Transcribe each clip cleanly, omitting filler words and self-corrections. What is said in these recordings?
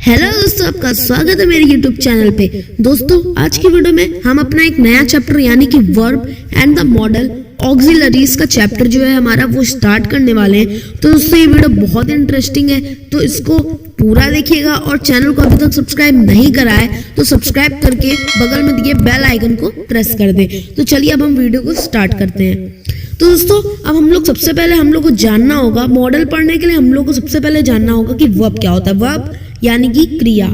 Hello दोस्तों, आपका स्वागत है मेरे YouTube चैनल पे। दोस्तों आज की वीडियो में हम अपना एक नया चैप्टर यानी कि verb and the model auxiliaries का चैप्टर जो है हमारा वो स्टार्ट करने वाले हैं। तो दोस्तों ये वीडियो बहुत इंटरेस्टिंग है, तो इसको पूरा देखिएगा और चैनल को अभी तक सब्सक्राइब नहीं करा है तो सब्सक्राइब करके बगल में दिए बेल आइकन को प्रेस कर दें। तो चलिए अब हम वीडियो को स्टार्ट करते हैं। तो दोस्तों अब हम लोग सबसे पहले हम लोग को जानना होगा, मॉडल पढ़ने के लिए हम लोग को सबसे पहले जानना होगा कि वर्ब क्या होता है। वर्ब यानी कि क्रिया।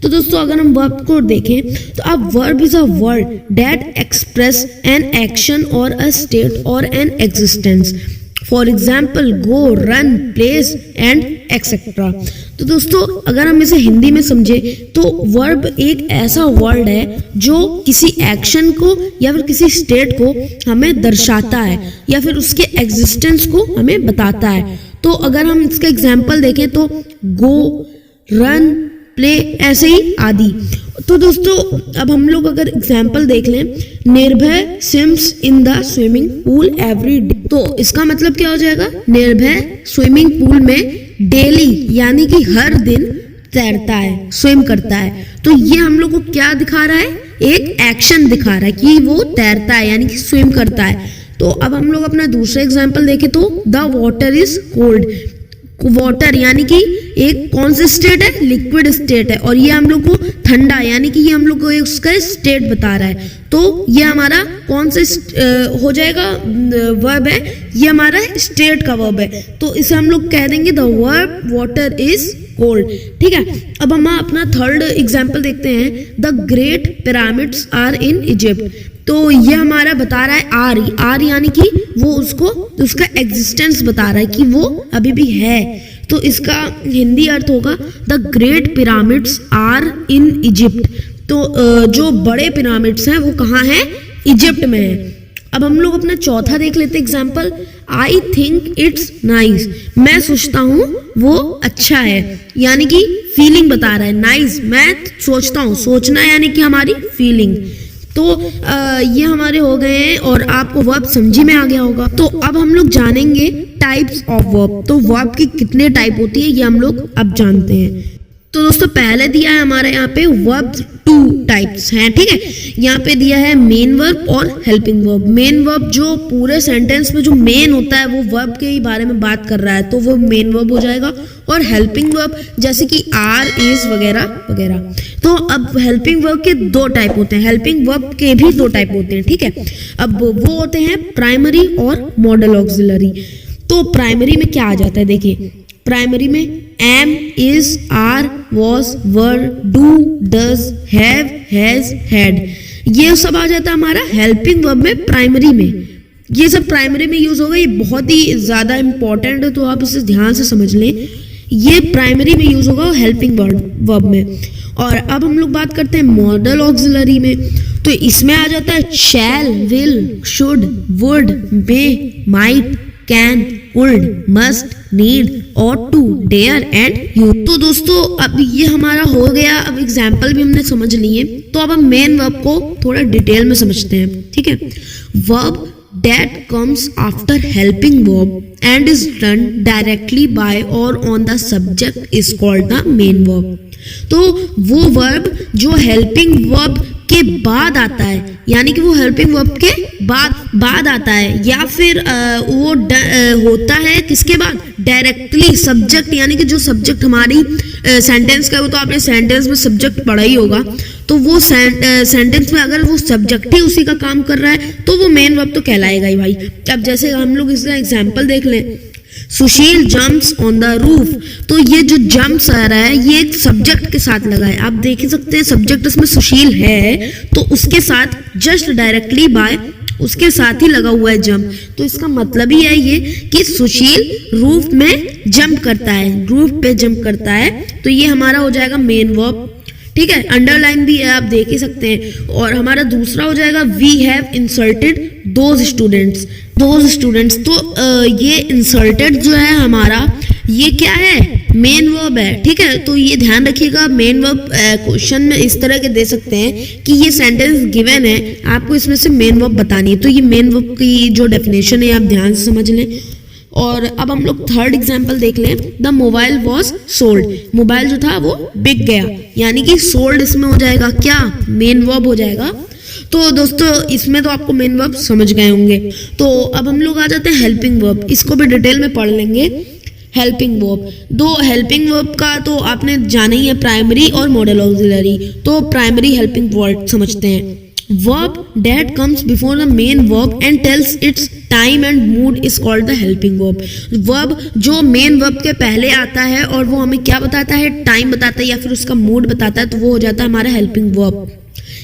तो दोस्तों अगर हम वर्ब को देखें तो अब verb is a word that express an action और अ स्टेट और an existence. For example go, run, place and etcetera. तो दोस्तों अगर हम इसे हिंदी में समझे तो वर्ब एक ऐसा वर्ड है जो किसी एक्शन को या फिर किसी स्टेट को हमें दर्शाता है या फिर उसके एग्जिस्टेंस को हमें बताता है। तो अगर हम इसका एग्जाम्पल देखें तो गो, रन, प्ले, ऐसे ही आदि। तो दोस्तों अब हम लोग अगर एग्जाम्पल देख लें, निर्भय swims in the swimming pool every day. तो इसका मतलब क्या हो जाएगा, निर्भय स्विमिंग पूल में डेली यानी कि हर दिन तैरता है, स्विम करता है। तो ये हम लोग को क्या दिखा रहा है, एक एक्शन दिखा रहा है कि वो तैरता है यानी कि स्विम करता है। तो अब हम लोग अपना दूसरा एग्जाम्पल देखें तो the water is cold. Water यानी कि एक कौन सा स्टेट है, लिक्विड स्टेट है, और ये हम लोग को ठंडा यानी कि ये हम लोग को उसका स्टेट बता रहा है। तो ये हमारा कौन सा हो जाएगा, वर्ब है, ये हमारा स्टेट का वर्ब है। तो इसे हम लोग कह देंगे the verb water is cold. ठीक है, अब हम अपना थर्ड एग्जाम्पल देखते हैं, the great pyramids are in Egypt. तो ये हमारा बता रहा है आर यानी कि वो उसका एग्जिस्टेंस बता रहा है कि वो अभी भी है। तो इसका हिंदी अर्थ होगा the great pyramids are in Egypt. तो जो बड़े पिरामिड्स हैं वो कहाँ हैं, इजिप्ट में है। अब हम लोग अपना चौथा देख लेते हैं example, I think it's nice. मैं सोचता हूँ वो अच्छा है यानी कि फीलिंग बता रहा है। नाइस मैं सोचता हूँ, सोचना यानी कि हमारी फीलिंग। तो ये हमारे हो गए हैं और आपको वर्ब समझी में आ गया होगा। तो अब हम लोग जानेंगे टाइप्स ऑफ वर्ब। तो वर्ब की कितने टाइप होती है ये हम लोग अब जानते हैं। तो दोस्तों पहले दिया है हमारे यहाँ पे वर्ब 2 टाइप्स हैं। ठीक है, यहाँ पे दिया है मेन वर्ब और हेल्पिंग वर्ब। मेन वर्ब जो पूरे सेंटेंस में जो मेन होता है वो वर्ब के ही बारे में बात कर रहा है तो वो मेन वर्ब हो जाएगा। और हेल्पिंग वर्ब जैसे कि आर, इज वगैरह वगैरह। तो अब हेल्पिंग वर्ब के 2 टाइप होते हैं, हेल्पिंग वर्ब के भी 2 टाइप होते हैं। ठीक है, अब वो होते हैं प्राइमरी और मॉडल ऑक्सिलरी। तो प्राइमरी में क्या आ जाता है, देखिए प्राइमरी में am, is, are, was, were, do, does, have, has, had, ये सब आ जाता है हमारा हेल्पिंग वर्ब में, प्राइमरी में। ये सब प्राइमरी में यूज होगा, ये बहुत ही ज्यादा इंपॉर्टेंट है तो आप इसे ध्यान से समझ लें। ये प्राइमरी में यूज होगा हेल्पिंग वर्ब में। और अब हम लोग बात करते हैं मॉडल ऑक्सिलरी में। तो इसमें आ जाता है shall, will, should, would, may, might, can, would, must, need, ought to, dare and you। तो दोस्तों अब ये हमारा हो गया, अब एग्जाम्पल भी हमने समझ लिए। तो अब हम मेन वर्ब को थोड़ा डिटेल में समझते हैं। ठीक है, verb that comes after helping verb and is done directly by or on the subject is called the main verb। तो वो वर्ब जो हेल्पिंग वर्ब के बाद आता है यानी कि वो हेल्पिंग वर्ब के बाद आता है या फिर वो होता है किसके बाद, डायरेक्टली सब्जेक्ट यानी कि जो सब्जेक्ट हमारी सेंटेंस का, वो तो आपने सेंटेंस में सब्जेक्ट पढ़ा ही होगा। तो वो सेंटेंस में अगर वो सब्जेक्ट ही उसी का काम कर रहा है तो वो मेन वर्ब तो कहलाएगा ही भाई। अब जैसे हम लोग इसका एग्जाम्पल देख लें, सुशील जम्प्स ऑन द रूफ। तो ये जो जम्प्स आ रहा है ये एक सब्जेक्ट के साथ लगा है, आप देख ही सकते हैं सब्जेक्ट इसमें सुशील है तो उसके साथ जस्ट डायरेक्टली बाय उसके साथ ही लगा हुआ है जंप। तो इसका मतलब ही है ये कि सुशील रूफ में जंप करता है, रूफ पे जंप करता है। तो ये हमारा हो जाएगा मेन वर्ब। ठीक है, अंडरलाइन भी है, आप देख ही सकते हैं। और हमारा दूसरा हो जाएगा we have insulted those students. तो ये इंसल्टेड जो है हमारा ये क्या है, मेन वर्ब है। ठीक है, तो ये ध्यान रखिएगा, मेन वर्ब क्वेश्चन में इस तरह के दे सकते हैं कि ये सेंटेंस गिवन है, आपको इसमें से मेन वर्ब बतानी है। तो ये मेन वर्ब की जो डेफिनेशन है आप ध्यान से समझ लें। और अब हम लोग थर्ड एग्जाम्पल देख लें, the mobile was sold, mobile जो था वो बिक गया, यानी कि सोल्ड इसमें हो जाएगा क्या, मेन वर्ब हो जाएगा। तो दोस्तों इसमें तो आपको मेन वर्ब समझ गए होंगे। तो अब हम लोग आ जाते हैं हेल्पिंग वर्ब, इसको भी डिटेल में पढ़ लेंगे। हेल्पिंग वर्ब, दो हेल्पिंग वर्ब का तो आपने जाना ही है, प्राइमरी और मॉडल ऑक्सिलरी। तो प्राइमरी हेल्पिंग वर्ब समझते हैं। verb that comes before the main verb and tells its time and mood is called the helping verb. verb जो main verb के पहले आता है और वो हमें क्या बताता है, टाइम बताता है या फिर उसका मूड बताता है, तो वो हो जाता है हमारा हेल्पिंग वर्ब।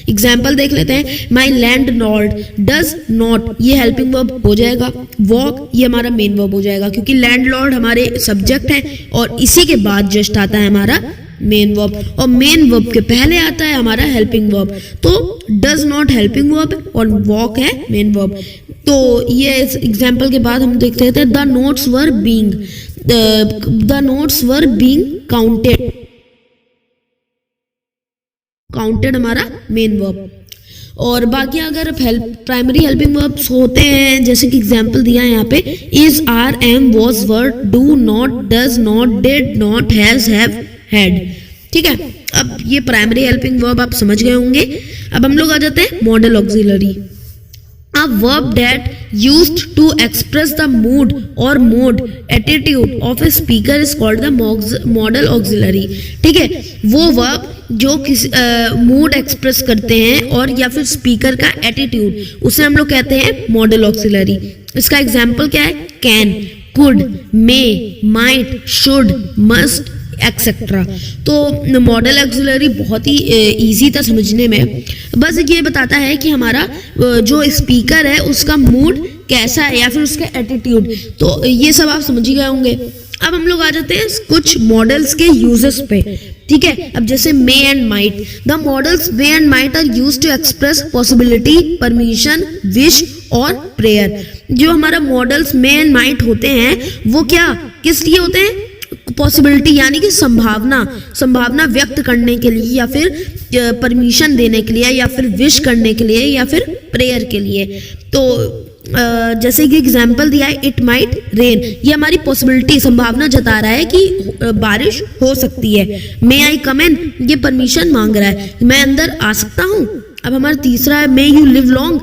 एग्जाम्पल देख लेते हैं, माई लैंड लॉर्ड डज नॉट, ये हेल्पिंग वर्ब हो जाएगा। वॉक ये हमारा मेन वर्ब हो जाएगा, क्योंकि लैंड लॉर्ड हमारे सब्जेक्ट है और इसी के बाद जस्ट आता है हमारा मेन वर्ब, और मेन वर्ब के पहले आता है हमारा हेल्पिंग वर्ब। तो डज नॉट हेल्पिंग वर्ब और वॉक है मेन वर्ब। तो ये एग्जाम्पल के बाद हम देखते हैं, the notes were being counted, counted हमारा मेन वर्ब। और बाकी अगर प्राइमरी हेल्पिंग वर्ब्स होते हैं, जैसे कि एग्जांपल दिया है यहाँ पे, is, are, am, was, were, do not, does not, did not, has, have, had. ठीक है, अब ये प्राइमरी हेल्पिंग वर्ब आप समझ गए होंगे। अब हम लोग आ जाते हैं model auxiliary. A verb that used to express the mood or mode, attitude of a speaker is called the modal auxiliary. ठीक है, वो verb जो किसी मूड एक्सप्रेस करते हैं और या फिर स्पीकर का एटीट्यूड, उसे हम लोग कहते हैं मॉडल ऑक्सिलरी। इसका एग्जाम्पल क्या है, can, could, may, might, should, must, etcetera. तो मॉडल ऑक्सिलरी बहुत ही इजी था समझने में, बस ये बताता है कि हमारा जो स्पीकर है उसका मूड कैसा है या फिर उसका एटीट्यूड। तो ये सब आप समझ ही गए होंगे। अब हम लोग आ जाते हैं कुछ मॉडल्स के यूजेस पे। ठीक है, अब जैसे may and might, the models may and might are used to express possibility, permission, wish और प्रेयर। जो हमारा मॉडल्स मे एंड माइट होते हैं वो क्या, किस लिए होते हैं, पॉसिबिलिटी यानी कि संभावना व्यक्त करने के लिए, या फिर परमिशन देने के लिए, या फिर विश करने के लिए, या फिर प्रेयर के लिए। तो जैसे कि एग्जाम्पल दिया है, इट माइट रेन, ये हमारी पॉसिबिलिटी, संभावना जता रहा है कि बारिश हो सकती है। मे आई कम इन, ये परमिशन मांग रहा है, मैं अंदर आ सकता हूँ। अब हमारा तीसरा है, मे यू लिव लॉन्ग,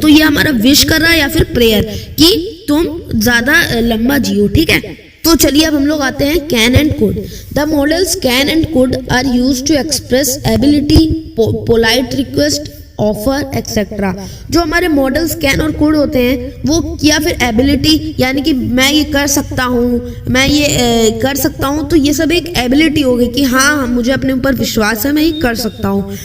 तो ये हमारा विश कर रहा है या फिर प्रेयर कि तुम ज्यादा लंबा जियो। ठीक है, तो चलिए अब हम लोग आते हैं can and could. The models can and could are used to express ability, polite request, offer etcetera. जो हमारे मॉडल्स कैन और कुड होते हैं वो, या फिर एबिलिटी यानी कि मैं ये कर सकता हूँ, मैं ये कर सकता हूँ, तो ये सब एक एबिलिटी हो गई कि हाँ मुझे अपने ऊपर विश्वास है, मैं ये कर सकता हूँ।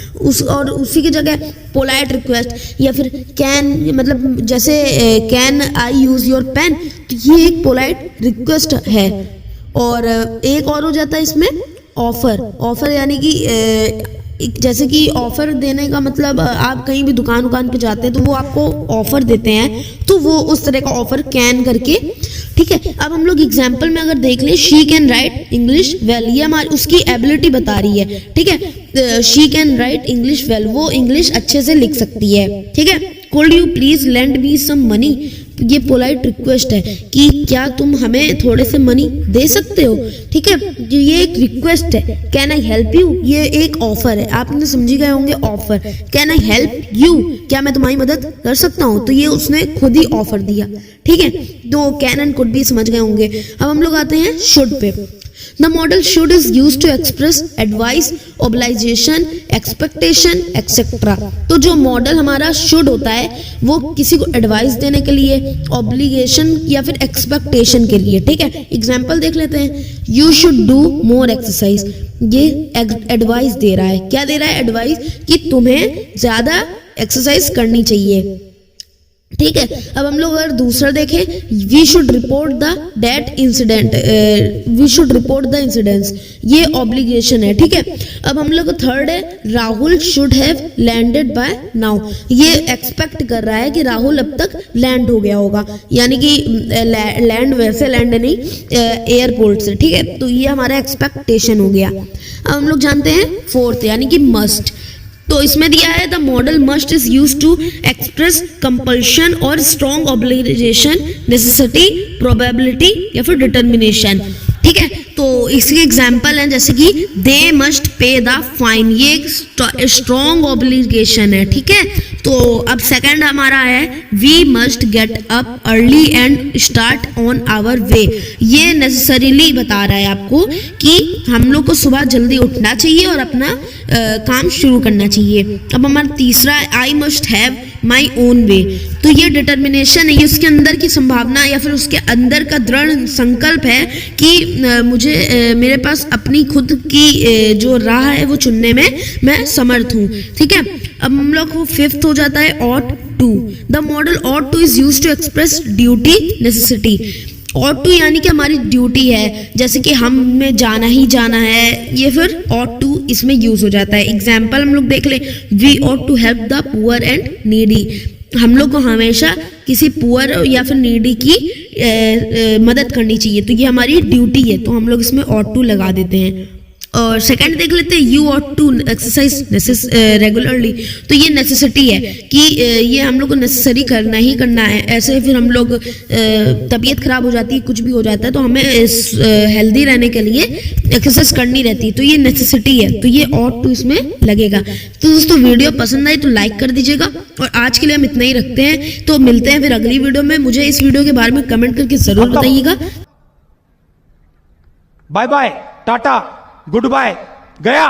और उसी की जगह पोलाइट रिक्वेस्ट, या फिर कैन मतलब जैसे can I use your pen, तो ये एक पोलाइट रिक्वेस्ट है। और एक और हो जाता है इसमें ऑफर यानी कि जैसे कि ऑफर देने का मतलब, आप कहीं भी दुकान पे जाते हैं तो वो आपको ऑफर देते हैं, तो वो उस तरह का ऑफर कैन करके। ठीक है, अब हम लोग एग्जाम्पल में अगर देख लें, she can write English well, ये हमारी उसकी एबिलिटी बता रही है। ठीक है, she can write English well, वो इंग्लिश अच्छे से लिख सकती है। ठीक है, could you please lend me some money, ये पोलाइट रिक्वेस्ट है कि क्या तुम हमें थोड़े से मनी दे सकते हो। ठीक है, ये एक रिक्वेस्ट है। कैन आई हेल्प यू, ये एक ऑफर है, आपने समझी गए होंगे offer. Can I help you, क्या मैं तुम्हारी मदद कर सकता हूँ, तो ये उसने खुद ही ऑफर दिया। ठीक है, तो कैन एंड कुड भी समझ गए होंगे। अब हम लोग आते हैं should pay. The modal should is used to express advice, obligation, expectation, etc. तो जो मॉडल हमारा should होता है वो किसी को एडवाइस देने के लिए, ऑब्लिगेशन या फिर एक्सपेक्टेशन के लिए। ठीक है, एग्जाम्पल देख लेते हैं, you should do more exercise, ये एडवाइस दे रहा है। क्या दे रहा है, एडवाइस कि तुम्हें ज्यादा एक्सरसाइज करनी चाहिए। ठीक है, अब हम लोग अगर दूसरा देखें, we should report the date incident, we should report the incidents, ये ऑब्लिगेशन है। ठीक है, अब हम लोग थर्ड है, Rahul should have landed by now, ये एक्सपेक्ट कर रहा है कि राहुल अब तक लैंड हो गया होगा, यानी कि लैंड वैसे लैंड नहीं, एयरपोर्ट से। ठीक है, तो ये हमारा एक्सपेक्टेशन हो गया। अब हम लोग जानते हैं फोर्थ यानी कि मस्ट। तो इसमें दिया है the model must is use to express compulsion और स्ट्रॉन्ग ऑब्लिगेशन, नेसेसिटी, प्रोबेबिलिटी या फिर डिटर्मिनेशन। ठीक है, तो इसके एग्जाम्पल हैं जैसे कि they must pay the fine, ये एक स्ट्रॉन्ग ऑब्लिगेशन है। ठीक है, तो अब सेकंड हमारा है we must get up early and start on our way, ये नेसेसरीली बता रहा है आपको कि हम लोग को सुबह जल्दी उठना चाहिए और अपना काम शुरू करना चाहिए। अब हमारा तीसरा I must have my own way, तो ये डिटर्मिनेशन है, ये उसके अंदर की संभावना या फिर उसके अंदर का दृढ़ संकल्प है कि मुझे मेरे पास अपनी खुद की जो राह है वो चुनने में मैं समर्थ हूँ। ठीक है, अब हम लोग को फिफ्थ हो जाता है ought to, the model ought to is use to express duty, necessity. Ought to यानी कि हमारी ड्यूटी है, जैसे कि हमें जाना ही जाना है, ये फिर ऑट टू इसमें यूज हो जाता है। एग्जाम्पल हम लोग देख ले, we ought to help the poor and needy, हम लोग को हमेशा किसी पुअर या फिर नीडी की मदद करनी चाहिए, तो ये हमारी ड्यूटी है, तो हम लोग इसमें ऑट टू लगा देते हैं। और सेकंड देख लेते हैं, you ought to exercise regularly, तो ये नेसेसिटी है कि ये हम लोग को नेसेसरी करना ही करना है, ऐसे फिर हम लोग तबीयत खराब हो जाती है, कुछ भी हो जाता है तो हमें हेल्दी रहने के लिए एक्सरसाइज करनी रहती है, तो ये नेसेसिटी है, तो ये ऑट टू इसमें लगेगा। तो दोस्तों वीडियो पसंद आई तो लाइक कर दीजिएगा, और आज के लिए हम इतना ही रखते हैं, तो मिलते हैं फिर अगली वीडियो में। मुझे इस वीडियो के बारे में कमेंट करके जरूर बताइएगा। Bye bye, tata, goodbye, गया।